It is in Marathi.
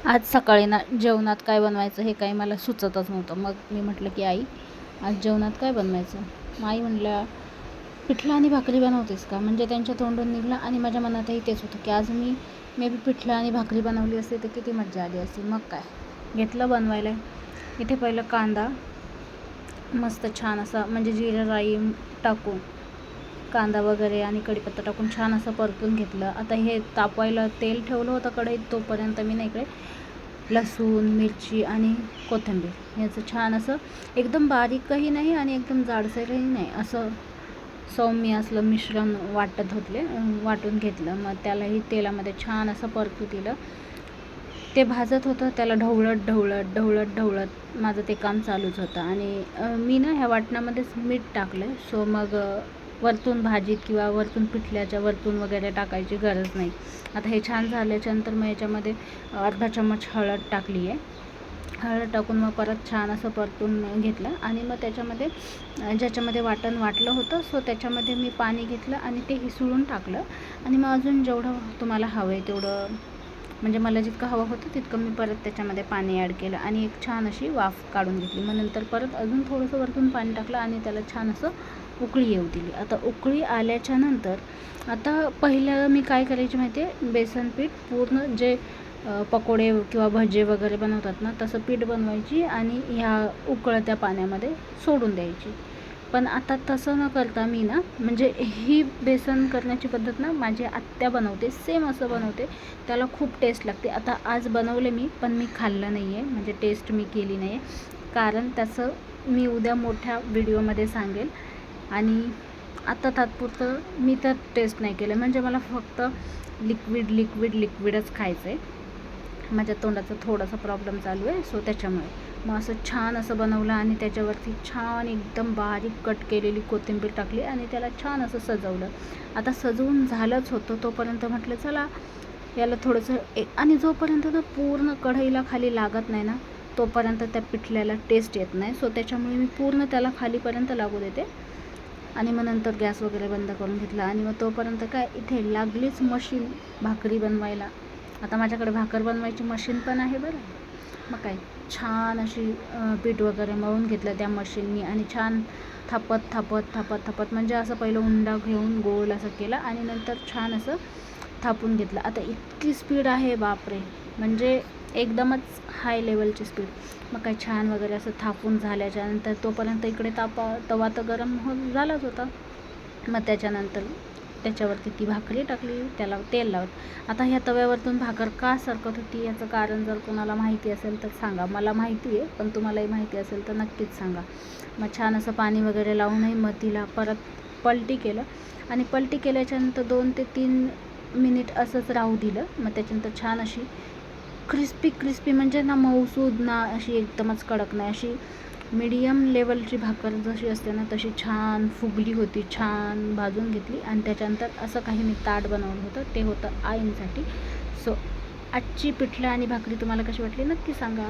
आज सकाळी ना जेवणात काय बनवायचं हे काही मला सुचतच नव्हतं. मग मी म्हटलं की आई, आज जेवणात काय बनवायचं. मग आई म्हणल्या, पिठलं आणि भाकरी बनवतेस का. म्हणजे त्यांच्या तोंडून निघलं आणि माझ्या मनातही तेच होतं की आज मी मे बी पिठलं आणि भाकरी बनवली असते तर किती मजा आली असती. मग काय घेतलं बनवायला. इथे पहिलं कांदा मस्त छान असा म्हणजे जिरं राई टाकून कांदा वगैरे आणि कढीपत्ता टाकून छान असं परतून घेतलं. आता हे तापवायला तेल ठेवलं होतं कढईत, तोपर्यंत मी ना इकडे लसूण मिरची आणि कोथिंबीर याचं छान असं एकदम बारीकही नाही आणि एकदम जाडसरही नाही असं सौम्य असलं मिश्रण वाटून घेतलं. मग त्यालाही तेलामध्ये छान असं परतू दिलं. ते भाजत होतं, त्याला ढवळत माझं ते काम चालूच होतं. आणि मी ना ह्या वाटणामध्येच मीठ टाकलं. सो मग वरतून भाजीत किंवा वरतून पिठल्याच्या वरतून वगैरे टाकायची गरज नाही. आता हे छान झाल्याच्यानंतर मग याच्यामध्ये अर्धा चम्मच हळद टाकली आहे. हळद टाकून मग परत छान असं परतून घेतलं. आणि मग त्याच्यामध्ये ज्याच्यामध्ये वाटण वाटलं होतं सो त्याच्यामध्ये मी पाणी घेतलं आणि ते हिसळून टाकलं. आणि मग अजून जेवढं तुम्हाला हवं आहे तेवढं, म्हणजे मला जितकं हवं होतं तितकं मी परत त्याच्यामध्ये पाणी ॲड केलं आणि एक छान अशी वाफ काढून घेतली. मग नंतर परत अजून थोडंसं वरतून पाणी टाकलं आणि त्याला छान असं उकळी येऊ दिली. आता उकळी आल्याच्या नंतर आता पहिलं मी काय करायची माहिती आहे, बेसन पीठ पूर्ण जे पकोडे किंवा भजे वगैरे बनवतात ना तसं पीठ बनवायची आणि ह्या उकळत्या पाण्यामध्ये सोडून द्यायची. पण आता तसं न करता मी ना म्हणजे ही बेसन करण्याची पद्धत ना माझी आत्या बनवते, सेम असं बनवते. त्याला खूप टेस्ट लागते. आता आज बनवले मी, पण मी खाल्लं नाही आहे, म्हणजे टेस्ट मी केली नाही आहे. कारण त्याचं मी उद्या मोठ्या व्हिडिओमध्ये सांगेल. आणि आता तात्पुरतं मी तर टेस्ट नाही केलं, म्हणजे मला फक्त लिक्विडच खायचं आहे. माझ्या तोंडाचा थोडासा प्रॉब्लेम चालू आहे सो त्याच्यामुळे. मग असं छान असं बनवलं आणि त्याच्यावरती छान एकदम बारीक कट केलेली कोथिंबीर टाकली आणि त्याला छान असं सजवलं. आता सजवून झालंच होतं तोपर्यंत म्हटलं चला याला थोडंसं आणि जोपर्यंत ना पूर्ण कढईला खाली लागत नाही ना तोपर्यंत त्या पिठल्याला टेस्ट येत नाही. सो त्याच्यामुळे मी पूर्ण त्याला खालीपर्यंत लागू देते आणि मग नंतर गॅस वगैरे बंद करून घेतला. आणि मग तोपर्यंत काय इथे लागलीच मशीन भाकरी बनवायला. आता माझ्याकडे भाकर बनवायची मशीन पण आहे बरं. मग काय छान अशी पीठ वगैरे मळून घेतलं त्या मशीननी आणि छान थापत म्हणजे असं पहिलं उंडा घेऊन गोल असं केलं आणि नंतर छान असं थापून घेतलं. आता इतकी स्पीड आहे बापरे, म्हणजे एकदमच हाय लेवलची स्पीड. मग काय छान वगैरे असं थापून झाल्याच्यानंतर तोपर्यंत इकडे तवा तर गरम झालाच होता. मग त्याच्यानंतर त्याच्यावरती ती भाकरी टाकली, त्याला तेल लावत. आता ह्या तव्यावरतून भाकर का सरकत होती याचं कारण जर कोणाला माहिती असेल तर सांगा. मला माहिती आहे, पण तुम्हालाही माहिती असेल तर नक्कीच सांगा. मग छान असं पाणी वगैरे लावूनही मग तिला परत पलटी केलं आणि पलटी केल्याच्यानंतर 2 ते 3 मिनिट असंच राहू दिलं. मग त्याच्यानंतर छान अशी क्रिस्पी म्हणजे ना मऊसूद ना अशी एकदमच कडक नाही, अशी मीडियम लेवलची भाकर जशी असते ना तशी छान फुगली होती. छान भाजून घेतली आणि त्याच्यानंतर असं काही मी ताट बनवलं होतं, ते होतं आईंसाठी. सो आजची पिठलं आणि भाकरी तुम्हाला कशी वाटली नक्की सांगा.